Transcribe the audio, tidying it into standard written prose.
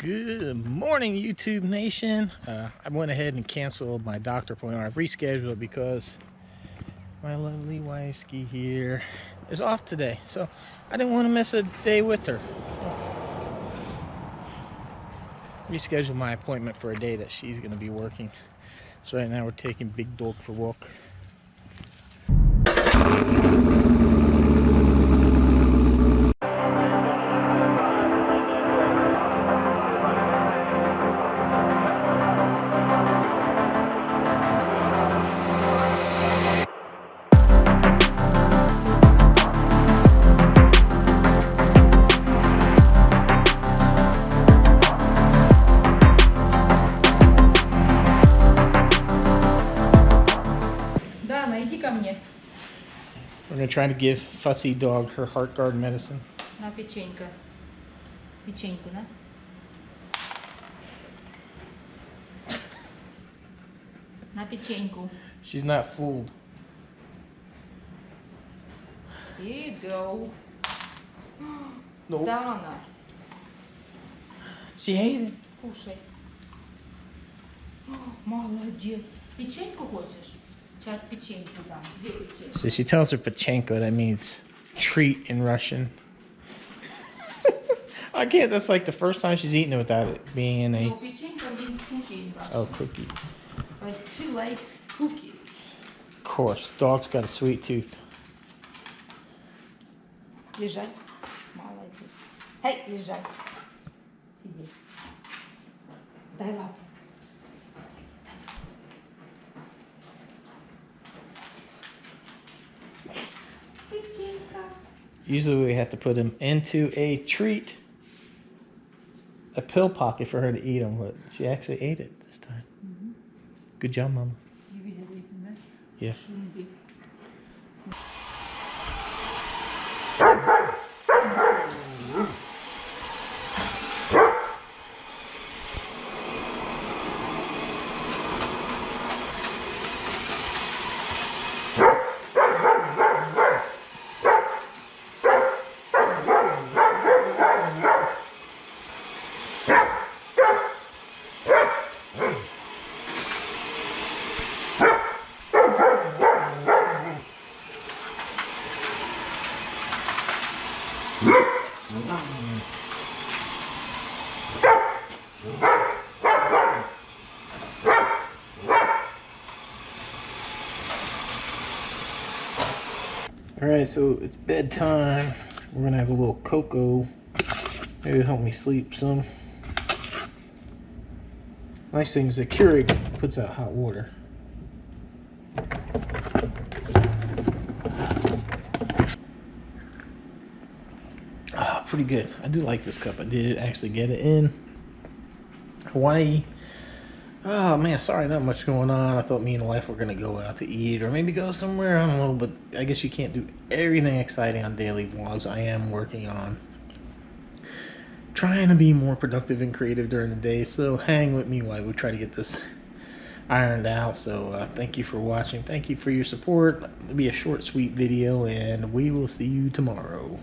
Good morning, YouTube Nation. I went ahead and canceled my doctor appointment. I've rescheduled it because my lovely wifey here is off today. So I didn't want to miss a day with her. Rescheduled my appointment for a day that she's going to be working. So right now we're taking Big Dog for a walk. We're going to try to give Fussy Dog her heart guard medicine. На печенька. Печеньку, да? На печеньку. She's not fooled. Here you go. Nope. Dana. She ate it. Кушай. Молодец. Печеньку хочешь? Сейчас печеньку дам. Где печеньку? So she tells her pachenko, that means treat in Russian. I can't, that's like the first time she's eaten it without it being in a... No, pеченька means cookie in Russian. Oh, cookie. But she likes cookies. Of course, dog's got a sweet tooth. Лежать. Молодец. Эй, лежать. Сиди. Дай лапу. Печенька. Usually we have to put him into a treat, a pill pocket for her to eat him, but she actually ate it this time. Good job, Mama. You видел липин, да? Yeah. Шумби. Alright, so it's bedtime. We're gonna have a little cocoa. Maybe it'll help me sleep some. Nice thing is the Keurig puts out hot water. Ah, pretty good. I do like this cup. I did actually get it in Hawaii. Oh man, sorry, not much going on. I thought me and the wife were gonna go out to eat or maybe go somewhere, I don't know, but I guess you can't do everything exciting on daily vlogs. I am working on trying to be more productive and creative during the day, so hang with me while we try to get this ironed out. So thank you for watching. Thank you for your support. It'll be a short, sweet video, and we will see you tomorrow.